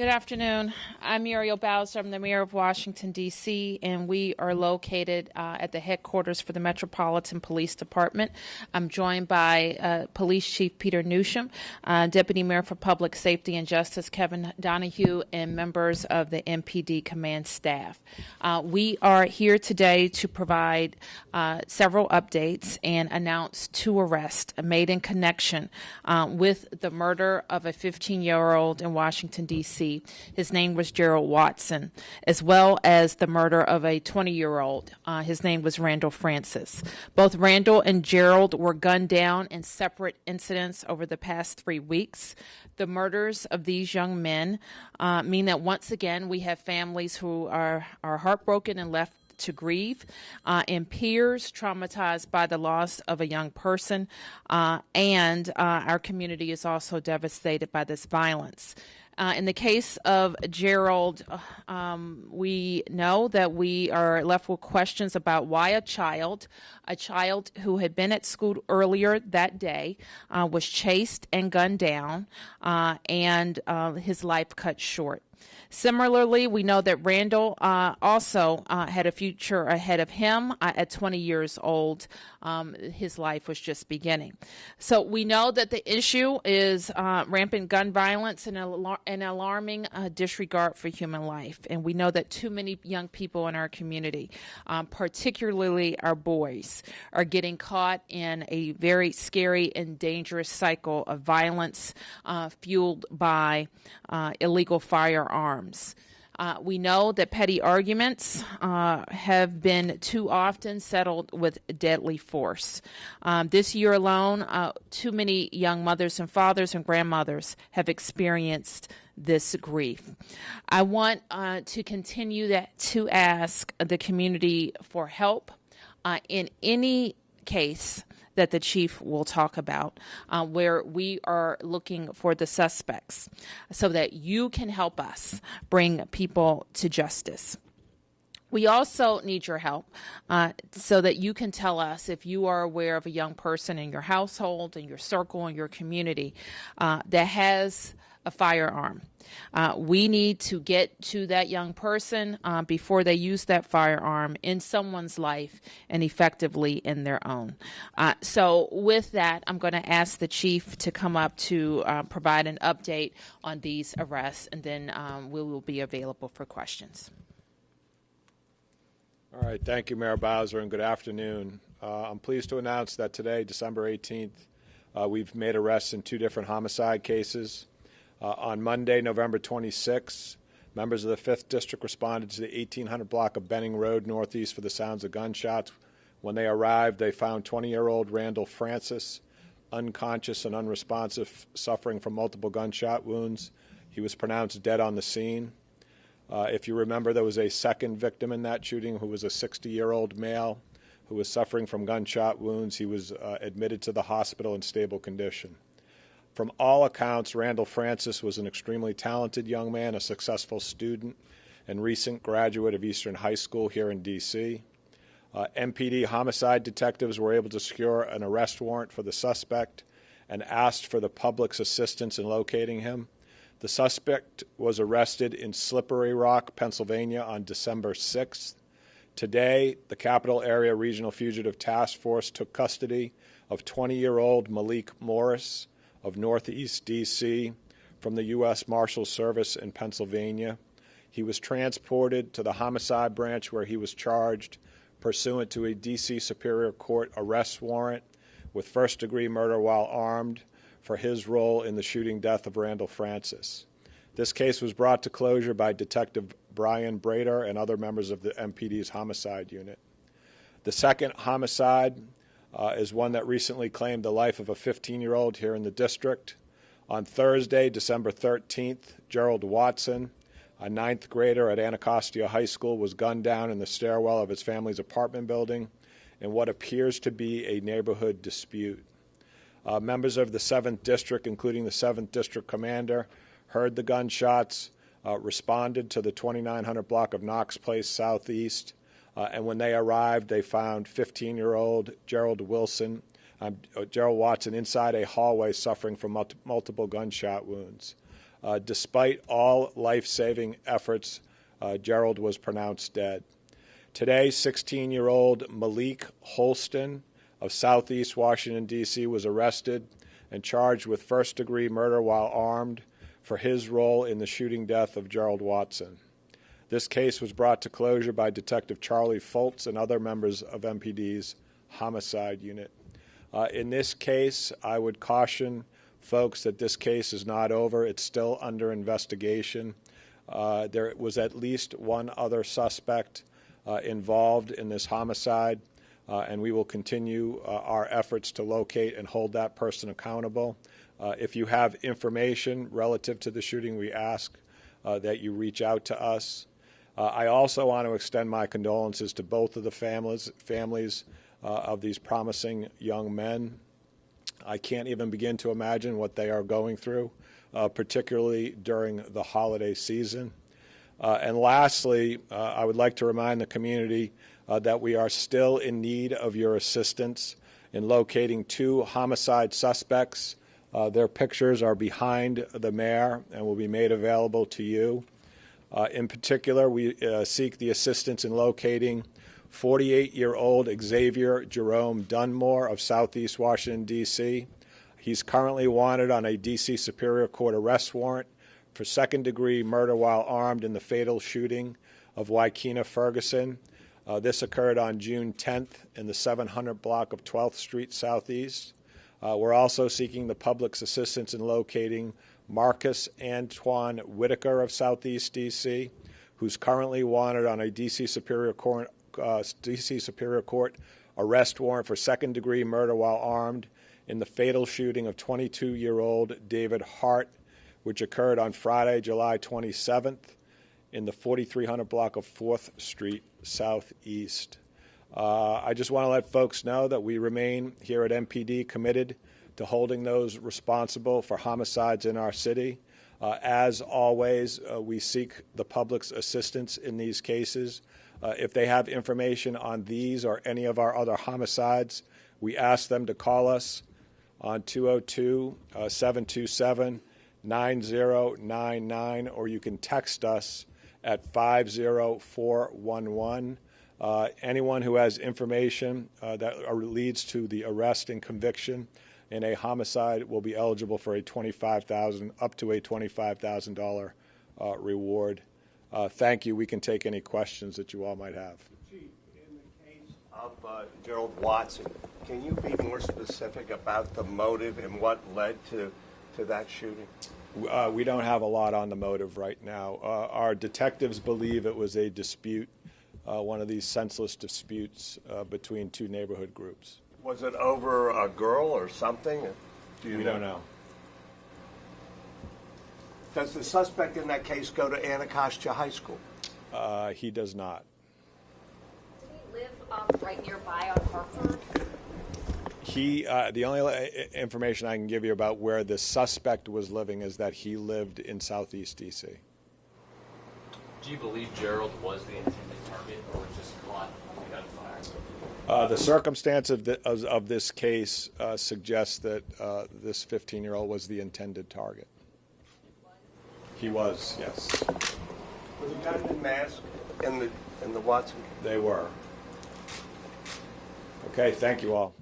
Good afternoon. I'm Muriel Bowser. I'm the mayor of Washington, D.C., and we are located at the headquarters for the Metropolitan Police Department. I'm joined by Police Chief Peter Newsham, Deputy Mayor for Public Safety and Justice Kevin Donahue, and members of the MPD command staff. We are here today to provide several updates and announce 2 arrests made in connection with the murder of a 15-year-old in Washington, D.C. His name was Gerald Watson, as well as the murder of a 20-year-old. His name was Randall Francis. Both Randall and Gerald were gunned down in separate incidents over the past 3 weeks. The murders of these young men mean that once again we have families who are heartbroken and left to grieve, and peers traumatized by the loss of a young person, and our community is also devastated by this violence. In the case of Gerald, we know that we are left with questions about why a child who had been at school earlier that day was chased and gunned down, and his life cut short. Similarly, we know that Randall also had a future ahead of him. At 20 years old, his life was just beginning. So we know that the issue is rampant gun violence and an alarming disregard for human life. And we know that too many young people in our community, particularly our boys, are getting caught in a very scary and dangerous cycle of violence fueled by illegal firearms. We know that petty arguments have been too often settled with deadly force. This year alone, too many young mothers and fathers and grandmothers have experienced this grief. I want to continue to ask the community for help in any case that the chief will talk about, where we are looking for the suspects so that you can help us bring people to justice. We also need your help so that you can tell us if you are aware of a young person in your household, in your circle, in your community that has a firearm. We need to get to that young person before they use that firearm in someone's life and effectively in their own. So with that, I'm going to ask the chief to come up to provide an update on these arrests, and then we will be available for questions. All right. Thank you, Mayor Bowser, and good afternoon. I'm pleased to announce that today, December 18th, we've made arrests in 2 different homicide cases. On Monday, November 26th, members of the 5th District responded to the 1800 block of Benning Road northeast for the sounds of gunshots. When they arrived, they found 20-year-old Randall Francis unconscious and unresponsive, suffering from multiple gunshot wounds. He was pronounced dead on the scene. If you remember, there was a second victim in that shooting who was a 60-year-old male who was suffering from gunshot wounds. He was admitted to the hospital in stable condition. From all accounts, Randall Francis was an extremely talented young man, a successful student, and recent graduate of Eastern High School here in D.C. MPD homicide detectives were able to secure an arrest warrant for the suspect and asked for the public's assistance in locating him. The suspect was arrested in Slippery Rock, Pennsylvania on December 6th. Today, the Capital Area Regional Fugitive Task Force took custody of 20-year-old Malik Morris of Northeast D.C. from the U.S. Marshal Service in Pennsylvania. He was transported to the homicide branch where he was charged pursuant to a D.C. Superior Court arrest warrant with first-degree murder while armed for his role in the shooting death of Randall Francis. This case was brought to closure by Detective Brian Brader and other members of the MPD's homicide unit. The second homicide is one that recently claimed the life of a 15-year-old here in the district. On Thursday, December 13th, Gerald Watson, a 9th grader at Anacostia High School, was gunned down in the stairwell of his family's apartment building in what appears to be a neighborhood dispute. Members of the 7th District, including the 7th District Commander, heard the gunshots, responded to the 2900 block of Knox Place Southeast, and when they arrived, they found 15-year-old Gerald Watson inside a hallway suffering from multiple gunshot wounds. Despite all life-saving efforts, Gerald was pronounced dead. Today, 16-year-old Malik Holston of Southeast Washington, D.C. was arrested and charged with first-degree murder while armed for his role in the shooting death of Gerald Watson. This case was brought to closure by Detective Charlie Foltz and other members of MPD's homicide unit. In this case, I would caution folks that this case is not over. It's still under investigation. There was at least one other suspect involved in this homicide, and we will continue our efforts to locate and hold that person accountable. If you have information relative to the shooting, we ask that you reach out to us. I also want to extend my condolences to both of the families of these promising young men. I can't even begin to imagine what they are going through, particularly during the holiday season. And lastly, I would like to remind the community that we are still in need of your assistance in locating 2 homicide suspects. Their pictures are behind the mayor and will be made available to you. In particular, we seek the assistance in locating 48-year-old Xavier Jerome Dunmore of Southeast Washington, D.C. He's currently wanted on a D.C. Superior Court arrest warrant for second-degree murder while armed in the fatal shooting of Wykena Ferguson. This occurred on June 10th in the 700 block of 12th Street Southeast. We're also seeking the public's assistance in locating Marcus Antoine Whitaker of Southeast D.C., who's currently wanted on a D.C. Superior Court arrest warrant for second-degree murder while armed in the fatal shooting of 22-year-old David Hart, which occurred on Friday, July 27th in the 4300 block of 4th Street Southeast. I just want to let folks know that we remain here at MPD committed to holding those responsible for homicides in our city. As always, we seek the public's assistance in these cases. If they have information on these or any of our other homicides, we ask them to call us on 202-727-9099, or you can text us at 50411. Anyone who has information that leads to the arrest and conviction in a homicide will be eligible for a up to a $25,000 reward. Thank you. We can take any questions that you all might have. Chief, in the case of Gerald Watson, can you be more specific about the motive and what led to that shooting? We don't have a lot on the motive right now. Our detectives believe it was a dispute, one of these senseless disputes between 2 neighborhood groups. Was it over a girl or something? We don't know. Does the suspect in that case go to Anacostia High School? He does not. Did he live right nearby on Hartford? The only information I can give you about where the suspect was living is that he lived in Southeast D.C. Do you believe Gerald was the intended target or just caught gunfire? The circumstance of this case suggests that this 15-year-old was the intended target. He was, yes. Was the gunman masked in the Watson case? They were. Okay, thank you all.